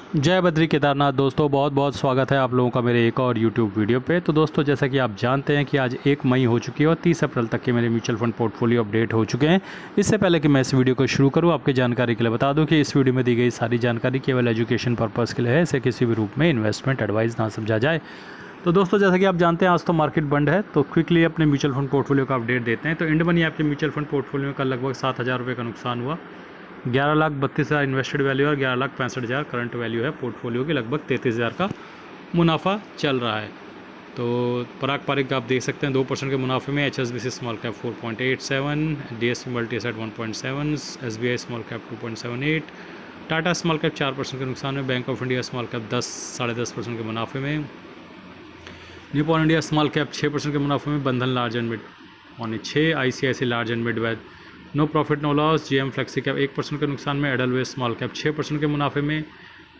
जय बद्री केदारनाथ दोस्तों, बहुत बहुत स्वागत है आप लोगों का मेरे एक और YouTube वीडियो पे। तो दोस्तों, जैसा कि आप जानते हैं कि आज 1 मई हो चुकी है और 30 अप्रैल तक के मेरे म्यूचुअल फंड पोर्टफोलियो अपडेट हो चुके हैं। इससे पहले कि मैं इस वीडियो को शुरू करूं, आपकी जानकारी के लिए बता दूं कि इस वीडियो में दी गई सारी जानकारी केवल एजुकेशन पर्पज़ के लिए है। इसे किसी भी रूप में इन्वेस्टमेंट एडवाइस ना समझा जाए। तो दोस्तों, जैसा कि आप जानते हैं आज तो मार्केट बंद है, तो क्विकली अपने म्यूचुअल फंड पोर्टफोलियो का अपडेट देते हैं। तो इंड मनी आपके म्यूचुअल फंड पोर्टफोलियो में कल लगभग 7,000 रुपये का नुकसान हुआ। 11,32,000 इन्वेस्टेड वैल्यू और 11,65,000 करंट वैल्यू है। पोर्टफोलियो के लगभग 33,000 का मुनाफा चल रहा है। तो पराग पारिक आप देख सकते हैं 2% के मुनाफे में। HSBC small cap 4.87, DSP multi asset 1.7, SBI small cap 2.78, Tata small cap 4% के नुकसान में, bank of India small cap 10-10.5% के मुनाफे में, निपॉन इंडिया स्मॉल कैप 6% के मुनाफे में, Bandhan large and mid 6, ICICI large and mid with no profit no loss, GM flexi cap 1% के नुकसान में, एडलवेज स्मॉल कैप 6% के मुनाफे में,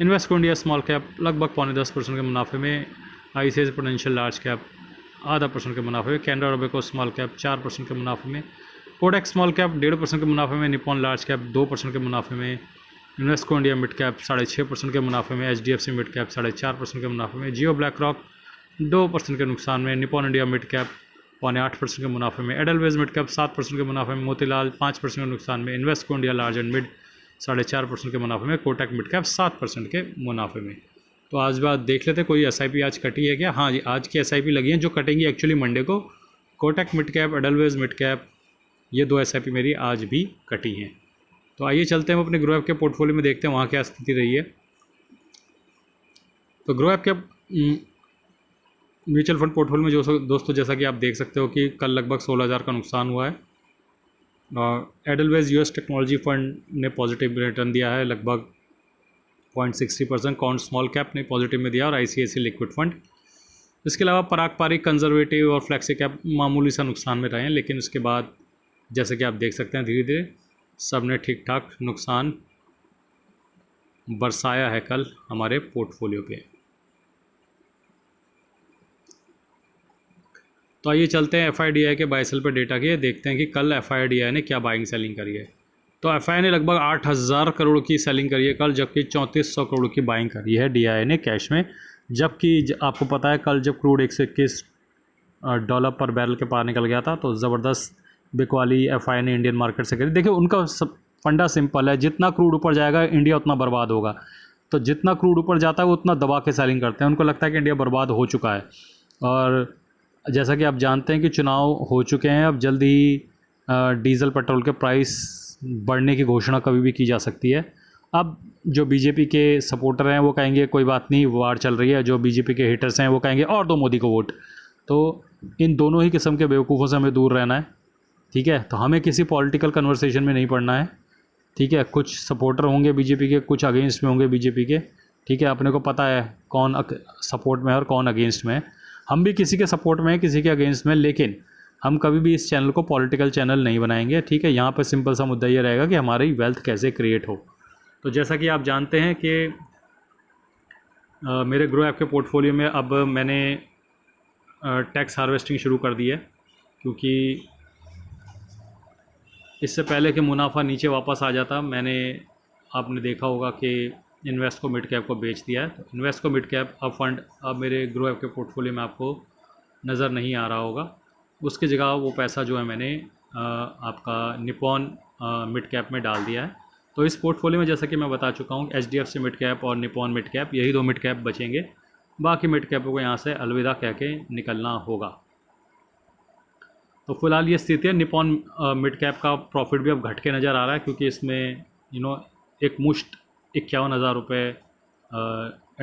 इन्वेस्टको इंडिया स्मॉल कैप लगभग 9.25% के मुनाफे में, ICICI पोटेंशियल लार्ज कैप 0.5% के मुनाफे में, कैनरा रोबेको स्मॉल कैप 4% के मुनाफे में, कोडेक स्मॉल कैप 1.5% के मुनाफे में, निपॉन लार्ज कैप 2% के मुनाफे में, इन्वेस्टको इंडिया मिड कैप 6.5% के मुनाफे में, HDFC मिड कैप 4.5% के मुनाफे में, जियो ब्लैक रॉक 2% के नुकसान में, निपॉन इंडिया मिड कैप 0.8% के मुनाफे में, एडलवेज मिड कैप 7% के मुनाफे में, मोतीलाल 5% के नुकसान में, इन्वेस्टको इंडिया लार्ज एंड मिड 4.5% के मुनाफे में, कोटक मिड कैप 7% के मुनाफे में। तो आज बात देख लेते हैं, कोई SIP आज कटी है क्या? हाँ जी, आज की SIP लगी है जो कटेंगी एक्चुअली मंडे को। Kotak mid cap, Edelweiss mid cap, ये 2 SIP मेरी आज भी कटी हैं। तो आइए चलते हैं हम अपने ग्रो ऐप के पोर्टफोलियो में, देखते हैं वहाँ क्या स्थिति रही है। तो ग्रो ऐप के म्यूचुअल फंड पोर्टफोलियो में जो दोस्तों, जैसा कि आप देख सकते हो कि कल लगभग 16,000 का नुकसान हुआ है। एडलवेज US टेक्नोलॉजी फंड ने पॉजिटिव रिटर्न दिया है लगभग 0.60%, कॉन्ट स्मॉल कैप ने पॉजिटिव में दिया और ICICI लिक्विड फंड। इसके अलावा पराग पारिक, कंजर्वेटिव और फ्लैक्सी कैप मामूली सा नुकसान में रहे हैं, लेकिन उसके बाद जैसे कि आप देख सकते हैं धीरे धीरे सब ने ठीक ठाक नुकसान बरसाया है कल हमारे पोर्टफोलियो पे। तो आइए चलते हैं FIDI के बाय सेल पर डेटा के, देखते हैं कि कल FIDI ने क्या बाइंग सेलिंग करी है। तो FIDI ने लगभग 8,000 करोड़ की सेलिंग करी है कल, जबकि 3400 करोड़ की बाइंग करी है DII ने कैश में। जबकि आपको पता है कल जब क्रूड $121 पर बैरल के पार निकल गया था, तो ज़बरदस्त बिकवाली FIDI ने इंडियन मार्केट से करी। देखिए उनका सब फंडा सिंपल है, जितना क्रूड ऊपर जाएगा इंडिया उतना बर्बाद होगा। तो जितना क्रूड ऊपर जाता है वो उतना दबा के सेलिंग करते हैं। उनको लगता है कि इंडिया बर्बाद हो चुका है। और जैसा कि आप जानते हैं कि चुनाव हो चुके हैं, अब जल्दी ही डीज़ल पेट्रोल के प्राइस बढ़ने की घोषणा कभी भी की जा सकती है। अब जो BJP के सपोर्टर हैं वो कहेंगे कोई बात नहीं, वार चल रही है। जो BJP के हेटर्स हैं वो कहेंगे और दो मोदी को वोट। तो इन दोनों ही किस्म के बेवकूफ़ों से हमें दूर रहना है, ठीक है। तो हमें किसी पॉलिटिकल कन्वर्सेशन में नहीं पड़ना है, ठीक है। कुछ सपोर्टर होंगे BJP के, कुछ अगेंस्ट में होंगे BJP के, ठीक है। अपने को पता है कौन सपोर्ट में है और कौन अगेंस्ट में है। हम भी किसी के सपोर्ट में हैं, किसी के अगेंस्ट में, लेकिन हम कभी भी इस चैनल को पॉलिटिकल चैनल नहीं बनाएंगे, ठीक है। यहाँ पर सिंपल सा मुद्दा ये रहेगा कि हमारी वेल्थ कैसे क्रिएट हो। तो जैसा कि आप जानते हैं कि मेरे ग्रो ऐप के पोर्टफोलियो में अब मैंने टैक्स हार्वेस्टिंग शुरू कर दी है, क्योंकि इससे पहले कि मुनाफा नीचे वापस आ जाता, आपने देखा होगा कि इन्वेस्टको मिड कैप को बेच दिया है। तो इन्वेस्टको मिड कैप अब फंड अब मेरे ग्रो ऐप के पोर्टफोलियो में आपको नज़र नहीं आ रहा होगा। उसकी जगह वो पैसा जो है मैंने आपका निपॉन मिड कैप में डाल दिया है। तो इस पोर्टफोलियो में जैसा कि मैं बता चुका हूँ, HDFC मिड कैप और निपॉन मिड कैप, यही 2 मिड कैप बचेंगे। बाकी मिड कैपों को यहाँ से अलविदा कह के निकलना होगा। तो फिलहाल ये स्थिति है। निपॉन मिड कैप का प्रॉफिट भी अब घट के नज़र आ रहा है, क्योंकि इसमें एक मुश्त 51,000 रुपये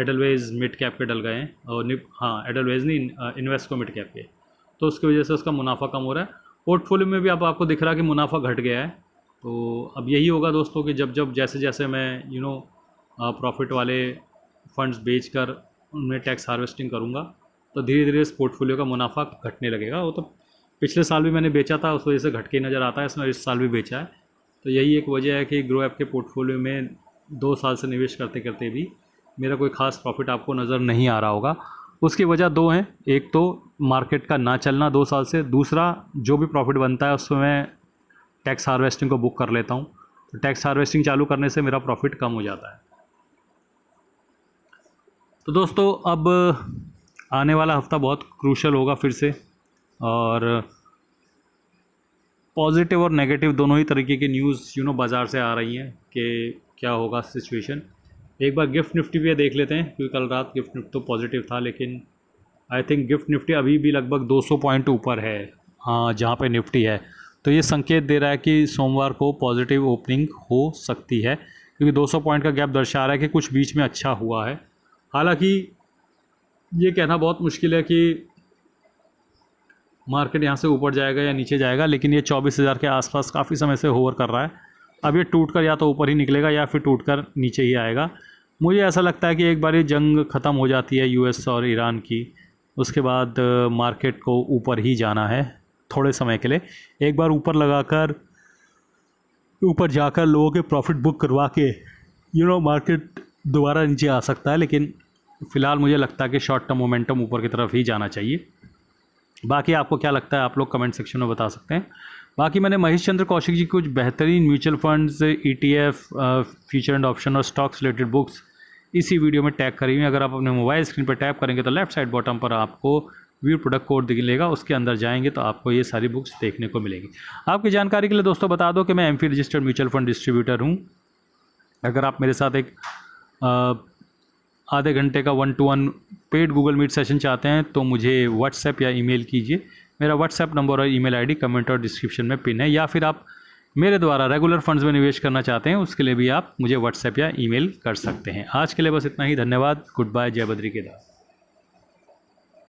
एडलवेज मिड कैप के डल गए हैं, और एडलवेज नहीं, इन्वेस्टको मिड कैप के। तो उसकी वजह से उसका मुनाफा कम हो रहा है। पोर्टफोलियो में भी अब आपको दिख रहा है कि मुनाफा घट गया है। तो अब यही होगा दोस्तों कि जब जैसे जैसे मैं प्रॉफिट वाले फंड्स बेचकर उनमें टैक्स हार्वेस्टिंग करूँगा, तो धीरे धीरे इस पोर्टफोलियो का मुनाफा घटने लगेगा। वो तो पिछले साल भी मैंने बेचा था, उस वजह से घट के नज़र आता है। इसमें इस साल भी बेचा है। तो यही एक वजह है कि ग्रो ऐप के पोर्टफोलियो में 2 साल से निवेश करते करते भी मेरा कोई ख़ास प्रॉफिट आपको नज़र नहीं आ रहा होगा। उसकी वजह 2 हैं। एक तो मार्केट का ना चलना 2 साल से, दूसरा जो भी प्रॉफिट बनता है उसमें मैं टैक्स हार्वेस्टिंग को बुक कर लेता हूँ। तो टैक्स हार्वेस्टिंग चालू करने से मेरा प्रॉफिट कम हो जाता है। तो दोस्तों अब आने वाला हफ्ता बहुत क्रूशल होगा फिर से, और पॉजिटिव और नेगेटिव दोनों ही तरीके की न्यूज़ बाज़ार से आ रही हैं कि क्या होगा सिचुएशन। एक बार गिफ्ट निफ्टी भी देख लेते हैं, क्योंकि कल रात गिफ्ट निफ्टी तो पॉजिटिव था, लेकिन आई थिंक गिफ्ट निफ्टी अभी भी लगभग 200 पॉइंट ऊपर है, हाँ, जहाँ पे निफ्टी है। तो ये संकेत दे रहा है कि सोमवार को पॉजिटिव ओपनिंग हो सकती है, क्योंकि 200 पॉइंट का गैप दर्शा रहा है कि कुछ बीच में अच्छा हुआ है। हालांकि ये कहना बहुत मुश्किल है कि मार्केट यहाँ से ऊपर जाएगा या नीचे जाएगा, लेकिन ये 24,000 के आसपास काफ़ी समय से होवर कर रहा है। अब ये टूटकर या तो ऊपर ही निकलेगा या फिर टूटकर नीचे ही आएगा। मुझे ऐसा लगता है कि एक बार ये जंग ख़त्म हो जाती है यूएस और ईरान की, उसके बाद मार्केट को ऊपर ही जाना है थोड़े समय के लिए। एक बार ऊपर लगाकर ऊपर जाकर लोगों के प्रॉफिट बुक करवा के मार्केट दोबारा नीचे आ सकता है, लेकिन फ़िलहाल मुझे लगता है कि शॉर्ट टर्म मोमेंटम ऊपर की तरफ ही जाना चाहिए। बाकी आपको क्या लगता है, आप लोग कमेंट सेक्शन में बता सकते हैं। बाकी मैंने महेश चंद्र कौशिक जी की कुछ बेहतरीन mutual funds, ETF, future and option और स्टॉक्स रिलेटेड बुक्स इसी वीडियो में टैग करी हुई हैं। अगर आप अपने मोबाइल स्क्रीन पर टैप करेंगे तो लेफ्ट साइड बॉटम पर आपको व्यू प्रोडक्ट कोड दिखेगा, उसके अंदर जाएंगे तो आपको ये सारी बुक्स देखने को मिलेगी। आपकी जानकारी के लिए दोस्तों बता दो कि मैं AMFI registered mutual fund distributor हूँ। अगर आप मेरे साथ एक आधे घंटे का 1-to-1 paid Google meet session चाहते हैं तो मुझे व्हाट्सएप या ईमेल कीजिए। मेरा व्हाट्सएप नंबर और ईमेल आईडी कमेंट और डिस्क्रिप्शन में पिन है, या फिर आप मेरे द्वारा रेगुलर फंड्स में निवेश करना चाहते हैं उसके लिए भी आप मुझे व्हाट्सएप या ईमेल कर सकते हैं। आज के लिए बस इतना ही, धन्यवाद, गुड बाय, जय बद्री केदार।